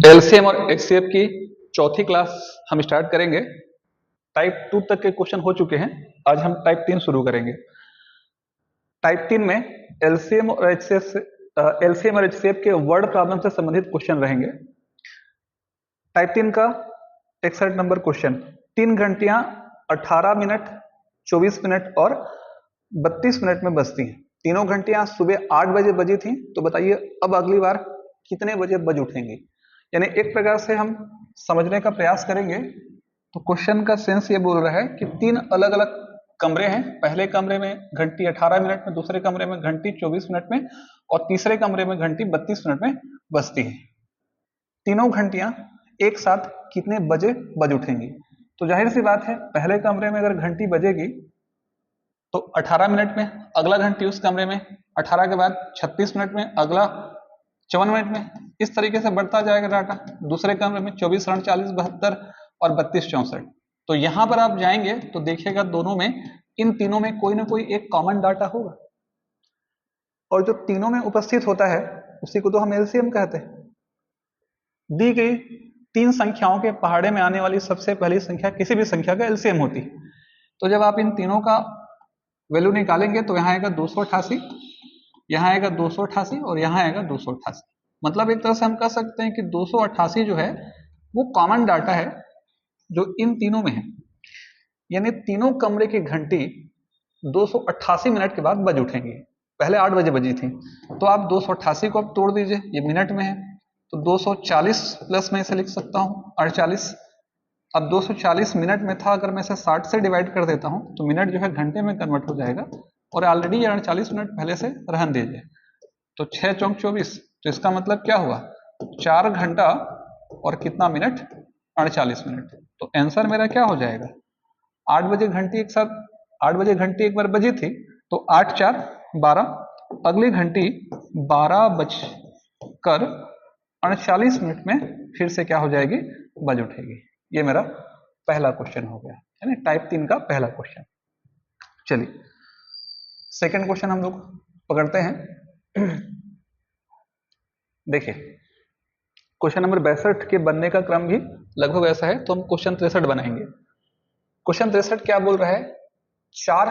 LCM और HCF की चौथी क्लास हम स्टार्ट करेंगे। टाइप 2 तक के क्वेश्चन हो चुके हैं, आज हम टाइप 3 शुरू करेंगे। टाइप 3 में एलसीएम और एचसीएफ के वर्ड प्रॉब्लम से संबंधित क्वेश्चन रहेंगे। टाइप 3 का 61 नंबर क्वेश्चन, 3 घंटियां 18 मिनट 24 मिनट और 32 मिनट में बजती हैं। तीनों घंटियां सुबह 8 बजे बजी थी, तो बताइए अब अगली बार कितने बजे बज उठेंगी। यानी एक प्रकार से हम समझने का प्रयास करेंगे तो क्वेश्चन का सेंस ये बोल रहा है कि 3 अलग अलग कमरे हैं। पहले कमरे में घंटी 18 मिनट में, दूसरे कमरे में घंटी 24 मिनट में और तीसरे कमरे में घंटी 32 मिनट में बजती है। तीनों घंटियां एक साथ कितने बजे बज उठेंगी। तो जाहिर सी बात है, पहले कमरे में अगर घंटी बजेगी तो 18 मिनट में, अगला घंटी उस कमरे में 18 के बाद 36 मिनट में, अगला 54 मिनट में, इस तरीके से बढ़ता जाएगा डाटा। दूसरे कमरे में 24 40 72 और 32 64। तो यहां पर आप जाएंगे तो देखिएगा दोनों में, इन तीनों में कोई ना कोई एक कॉमन डाटा होगा, और जो तीनों में उपस्थित होता है उसी को तो हम एलसीएम कहते हैं। दी गई 3 संख्याओं के पहाड़े में आने वाली सबसे पहली संख्या किसी भी संख्या का एलसीएम होती है। तो जब आप इन तीनों का वैल्यू निकालेंगे तो यहाँ आएगा 288, यहाँ आएगा 288 और यहाँ आएगा 288। मतलब एक तरह से हम कह सकते हैं कि 288 जो है वो कॉमन डाटा है जो इन तीनों में है। यानी तीनों कमरे की घंटी 288 मिनट के बाद बज उठेंगी। पहले 8 बजे बजी थी, तो आप 288 को अब तोड़ दीजिए, ये मिनट में है तो 240 प्लस में इसे लिख सकता हूँ 48। अब 240 मिनट में था, अगर मैं इसे 60 से डिवाइड कर देता हूँ तो मिनट जो है घंटे में कन्वर्ट हो जाएगा, और ऑलरेडी 48 मिनट पहले से रहन दीजिए। तो 6 चौक 24, तो इसका मतलब क्या हुआ, 4 घंटा और कितना मिनट, 48 मिनट। तो आंसर मेरा क्या हो जाएगा, 8 बजे घंटी एक साथ, 8 बजे घंटी एक बार बजी थी तो 8 4 12, अगली घंटी 12 बजकर 48 मिनट में फिर से क्या हो जाएगी, बज उठेगी। ये मेरा पहला क्वेश्चन हो गया, है ना, टाइप 3 का पहला क्वेश्चन। चलिए सेकंड क्वेश्चन हम लोग पकड़ते हैं। देखिए क्वेश्चन नंबर 62 के बनने का क्रम भी लगभग ऐसा है, तो हम क्वेश्चन 63 बनाएंगे। क्वेश्चन 63 क्या बोल रहा है, 4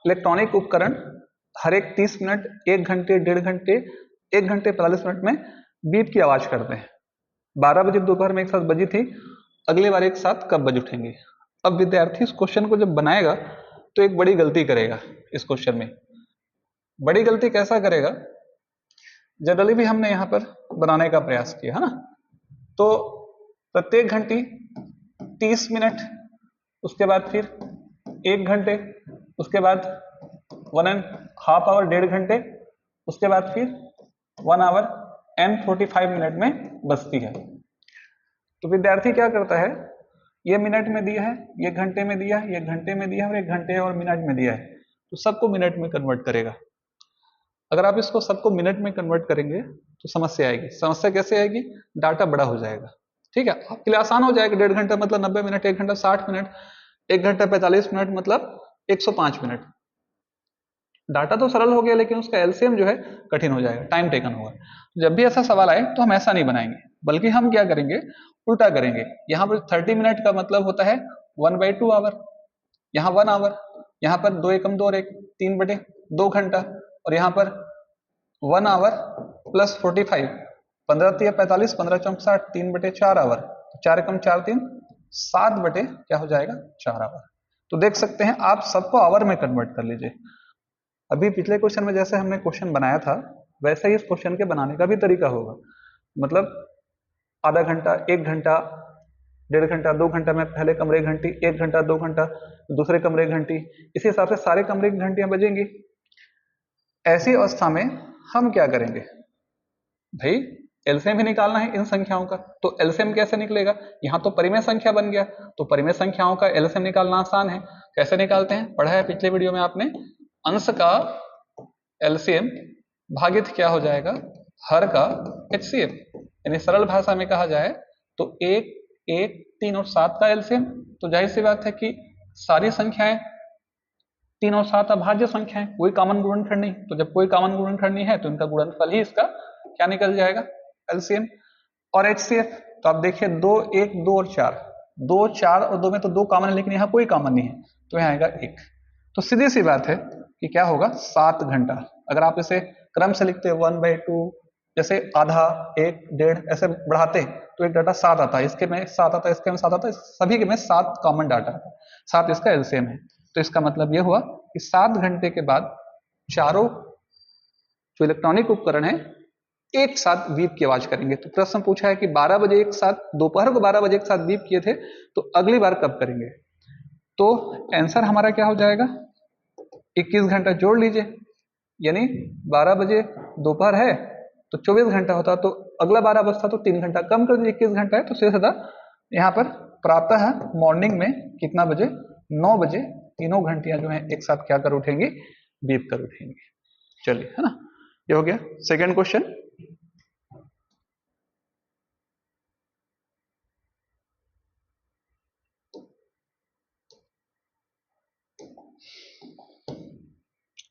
इलेक्ट्रॉनिक उपकरण हर एक 30 मिनट, 1 घंटे, 1.5 घंटे, 1 घंटे 45 मिनट में बीप की आवाज करते हैं। 12 बजे दोपहर में एक साथ बजी थी, अगली बार एक साथ कब बज उठेंगे। अब विद्यार्थी इस क्वेश्चन को जब बनाएगा तो एक बड़ी गलती करेगा। इस क्वेश्चन में बड़ी गलती कैसा करेगा, जनरली भी हमने यहां पर बनाने का प्रयास किया है ना, तो प्रत्येक घंटी 30 मिनट, उसके बाद फिर 1 घंटे, उसके बाद 1.5 आवर 1.5 घंटे, उसके बाद फिर 1 आवर एंड 45 मिनट में बजती है। तो विद्यार्थी क्या करता है, ये मिनट में दिया है, ये घंटे में दिया है, ये घंटे में दिया है और एक घंटे और मिनट में दिया है, तो सबको मिनट में कन्वर्ट करेगा। अगर आप इसको सबको मिनट में कन्वर्ट करेंगे तो समस्या आएगी। समस्या कैसे आएगी, डाटा बड़ा हो जाएगा। ठीक है, आपके लिए आसान हो जाएगा, 1.5 घंटा मतलब 90 मिनट, 1 घंटा 60 मिनट, 1 घंटा 45 मिनट मतलब 105 मिनट। डाटा तो सरल हो गया, लेकिन उसका एलसीएम जो है कठिन हो जाएगा, टाइम टेकन होगा। जब भी ऐसा सवाल आए तो हम ऐसा नहीं बनाएंगे, बल्कि हम क्या करेंगे, उल्टा करेंगे। यहाँ पर 30 मिनट का मतलब होता है 1/2 आवर, यहाँ 1 आवर, यहाँ पर 2 एकम 2 और 1 3/2 घंटा, और यहाँ पर 1 आवर प्लस 45, 15 3 45, 15 चौक 60, 3/4 आवर, 4 एकम 4 3 7 बटे क्या हो जाएगा 4 आवर। तो देख सकते हैं, आप सबको आवर में कन्वर्ट कर लीजिए। अभी पिछले क्वेश्चन में जैसे हमने क्वेश्चन बनाया था, वैसे ही इस क्वेश्चन के बनाने का भी तरीका होगा। मतलब आधा घंटा, 1 घंटा, 1.5 घंटा, 2 घंटा में पहले कमरे की घंटी, 1 घंटा 2 घंटा दूसरे कमरे की घंटी, इसी हिसाब से सारे कमरे की घंटियां बजेंगी। ऐसी अवस्था में हम क्या करेंगे, भाई एलसीएम भी निकालना है इन संख्याओं का, तो एलसीएम कैसे निकलेगा, यहाँ तो परिमेय संख्या बन गया, तो परिमेय संख्याओं का एलसीएम निकालना आसान है। कैसे निकालते हैं, पढ़ा है पिछले वीडियो में आपने, अंश का एलसीएम भागित क्या हो जाएगा, हर का एचसीएफ। यानी सरल भाषा में कहा जाए तो 1 1 3 और 7 का एलसीएम। तो जाहिर सी बात है कि सारी संख्याएं 3 और 7 अभाज्य संख्याएं, कोई कॉमन गुणनखंड नहीं, तो जब कोई कॉमन गुणनखंड नहीं है तो इनका गुणनफल ही इसका क्या निकल जाएगा, एलसीएम। और एचसीएफ, तो आप देखिए 2, 1, 2 और 4, 2, 4 और 2 में तो 2 कॉमन है, लेकिन यहाँ कोई कॉमन नहीं है, तो यहाँ आएगा 1। तो सीधी सी बात है कि क्या होगा, 7 घंटा। अगर आप इसे क्रम से लिखते हैं 1/2, जैसे आधा, 1, 1.5 ऐसे बढ़ाते हैं तो एक डाटा 7 आता है, इसके में 7 आता है, इसके में 7 आता है, सभी के में 7 कॉमन डाटा आता है, 7 इसका एलसीएम है। तो इसका मतलब यह हुआ कि 7 घंटे के बाद चारों जो इलेक्ट्रॉनिक उपकरण है एक साथ बीप की आवाज करेंगे। तो प्रश्न पूछा है कि 12 बजे एक साथ, दोपहर को 12 बजे एक साथ बीप किए थे, तो अगली बार कब करेंगे? तो आंसर हमारा क्या हो जाएगा, 21 घंटा जोड़ लीजिए, यानी 12 बजे दोपहर है तो 24 घंटा होता, तो अगला 12 बजता तो 3 घंटा कम कर दीजिए, 21 घंटा है तो सीधा यहाँ पर प्रातः मॉर्निंग में कितना बजे, 9 बजे तीनों घंटियां जो है एक साथ क्या कर उठेंगी, बीप कर उठेंगी। चलिए, है ना, ये हो गया सेकेंड क्वेश्चन।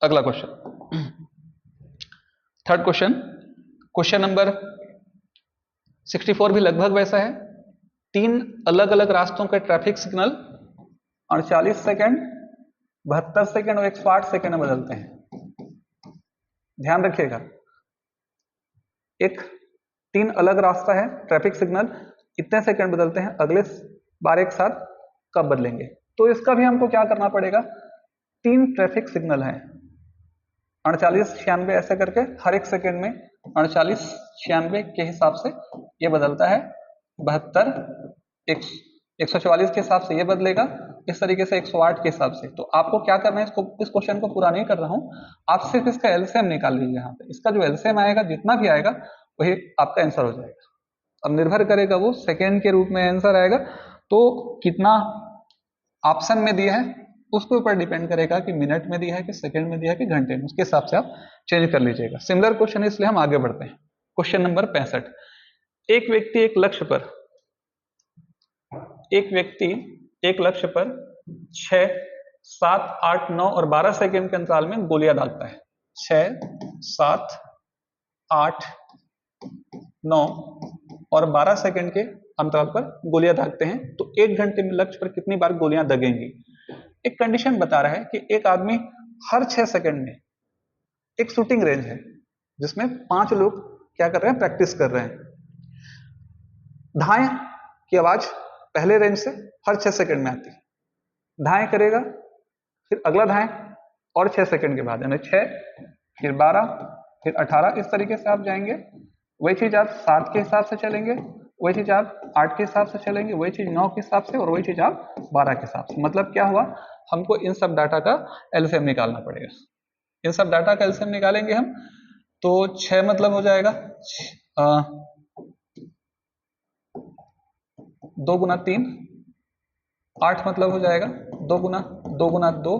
अगला question, third question, question number 64 भी लगभग वैसा है। 3 अलग अलग रास्तों के ट्रैफिक सिग्नल 48 सेकेंड, 72 सेकेंड और 108 सेकेंड में बदलते हैं। ध्यान रखिएगा, एक 3 अलग रास्ता है, ट्रैफिक सिग्नल इतने सेकेंड बदलते हैं, अगले बार एक साथ कब बदलेंगे? तो इसका भी हमको क्या करना पड़ेगा, 3 ट्रैफिक सिग्नल हैं, 48, 96 ऐसे करके हर एक सेकेंड में 48, 96 के हिसाब से ये बदलता है, 72, 144 के हिसाब से ये बदलेगा, इस तरीके से 108 के हिसाब से। तो आपको क्या करना है, इसको, इस क्वेश्चन को पूरा नहीं कर रहा हूं, आप सिर्फ इसका एलसीएम निकाल लीजिए। यहाँ पे इसका जो एलसीएम आएगा, जितना भी आएगा वही आपका आंसर हो जाएगा। अब निर्भर करेगा वो सेकेंड के रूप में आंसर आएगा, तो कितना ऑप्शन में दिया है उसके ऊपर डिपेंड करेगा कि मिनट में दिया है कि सेकंड में दिया है कि घंटे में, उसके हिसाब से आप चेंज कर लीजिएगा। सिमिलर क्वेश्चन है, इसलिए हम आगे बढ़ते हैं। क्वेश्चन नंबर 65, एक व्यक्ति एक लक्ष्य पर 6, 7, 8, 9 और 12 सेकंड के अंतराल में गोलियां दागता है। 6, 7, 8, 9 और 12 सेकंड के अंतराल पर गोलियां दागते हैं, तो 1 घंटे में लक्ष्य पर कितनी बार गोलियां दगेंगी? एक कंडीशन बता रहा है कि एक आदमी हर 6 सेकंड में, एक शूटिंग रेंज है जिसमें 5 लोग क्या कर रहे हैं, प्रैक्टिस कर रहे हैं। धाएं की आवाज पहले रेंज से हर 6 सेकंड में आती है, धाएं करेगा, फिर अगला धाएं और 6 सेकंड के बाद, यानी 6, फिर 12, फिर 18, इस तरीके से आप जाएंगे। वही चीज आप 7 के हिसाब से चलेंगे, वही चीज आप 8 के हिसाब से चलेंगे, वही चीज 9 के हिसाब से, और वही चीज आप 12 के हिसाब से। मतलब क्या हुआ, हमको इन सब डाटा का एलसीएम निकालना पड़ेगा। इन सब डाटा का एलसीएम निकालेंगे हम, तो 6 मतलब हो जाएगा 2 गुना 3, 8 मतलब हो जाएगा 2 गुना 2 गुना 2,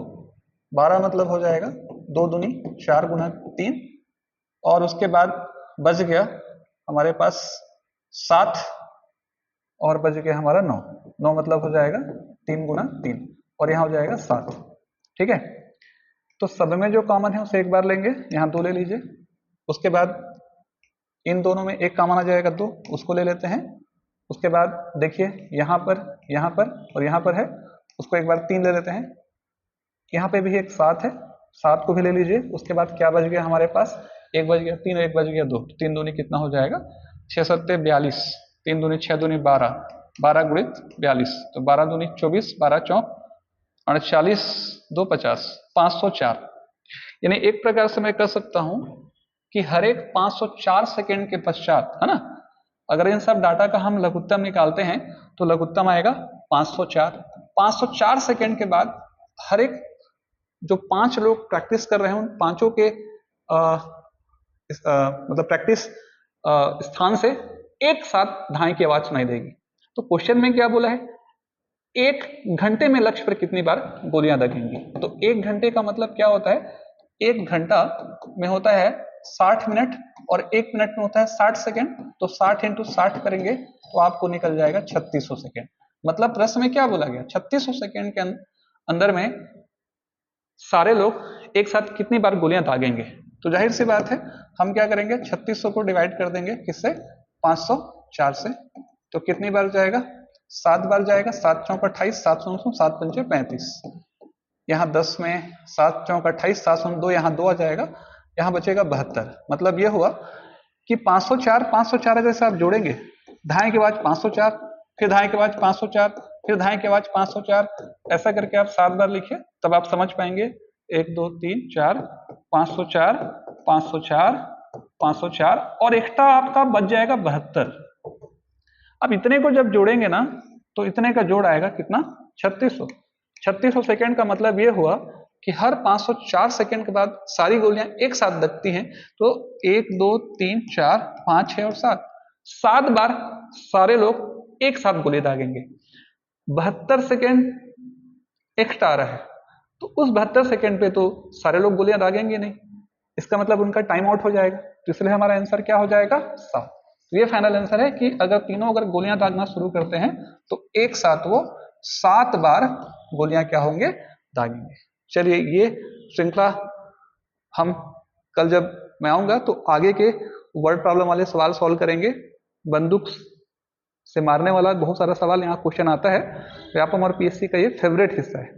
12 मतलब हो जाएगा 2 दूनी 4 गुना 3, और उसके बाद बच गया हमारे पास 7, और बच गया हमारा 9, 9 मतलब हो जाएगा 3 गुना 3, और यहाँ हो जाएगा 7। ठीक है, तो सब में जो कॉमन है उसे एक बार लेंगे, यहाँ 2 ले लीजिए, उसके बाद इन दोनों में एक कॉमन आ जाएगा 2, उसको ले लेते हैं। उसके बाद देखिए यहाँ पर और यहाँ पर है, उसको एक बार 3 ले लेते हैं। यहाँ पे भी एक 7 है, 7 को भी ले लीजिए। उसके बाद क्या बच गया हमारे पास, 1 बच गया 3 और 1 बच गया 2, 3 दूनी कितना हो जाएगा 6 सत्ते 42, 3 दूनी 6 दूनी 12, 12 गुणित 42, तो 12 दूनी 24, 12 चौक 48, 2 50, 504। यानी एक प्रकार से मैं कह सकता हूं कि हर एक 504 सेकेंड के पश्चात, है ना, अगर इन सब डाटा का हम लघुत्तम निकालते हैं तो लघुत्तम आएगा 504। 504 सेकेंड के बाद हर एक जो 5 लोग प्रैक्टिस कर रहे हैं, उन पांचों के मतलब प्रैक्टिस स्थान से एक साथ धाएं की आवाज सुनाई देगी। तो क्वेश्चन में क्या बोला है, 1 घंटे में लक्ष्य पर कितनी बार गोलियां दगेंगी? तो 1 घंटे का मतलब क्या होता है, 1 घंटा में होता है 60 मिनट, और 1 मिनट में होता है 60 सेकेंड, तो 60 इंटू 60 करेंगे तो आपको निकल जाएगा 3600 सेकेंड। मतलब प्रश्न में क्या बोला गया, 3600 सेकेंड के अंदर में सारे लोग एक साथ कितनी बार गोलियां दागेंगे? तो जाहिर सी बात है हम क्या करेंगे, 3600 को डिवाइड कर देंगे किससे, 504 से। तो कितनी बार जाएगा? 7 बार जाएगा। 7 चौक 28, 7 9 7 पंचे 35। यहाँ 10 में 7 चौक 28, 7 2 यहाँ 2 आ जाएगा, यहाँ बचेगा 72। मतलब ये हुआ कि 504 504 जैसे आप जोड़ेंगे, धाए के बाद 504, फिर धाए के बाद 504, फिर धाए के बाद 504, ऐसा करके आप 7 बार लिखिए, तब आप समझ पाएंगे 1 2 3 4 504 504 504 और एक्स्ट्रा आपका बच जाएगा 72। अब इतने को जब जोड़ेंगे ना तो इतने का जोड़ आएगा कितना? 3600। 3600 सेकेंड का मतलब ये हुआ कि हर 504 सेकेंड के बाद सारी गोलियां एक साथ दगती हैं। तो 1 2 3 4 5 6 और 7 बार सारे लोग एक साथ गोली दागेंगे। 72 सेकेंड एक्स्ट्रा आ रहा है, तो उस 72 सेकेंड पे तो सारे लोग गोलियां दागेंगे नहीं, इसका मतलब उनका टाइम आउट हो जाएगा। तो इसलिए हमारा आंसर क्या हो जाएगा? 7। तो ये फाइनल आंसर है कि अगर तीनों अगर गोलियां दागना शुरू करते हैं तो एक साथ वो 7 बार गोलियां क्या होंगे? दागेंगे। चलिए ये श्रृंखला हम कल जब मैं आऊंगा तो आगे के वर्ड प्रॉब्लम वाले सवाल सॉल्व करेंगे। बंदूक से मारने वाला बहुत सारा सवाल यहाँ क्वेश्चन आता है, व्यापम और पीएससी का ये फेवरेट हिस्सा है।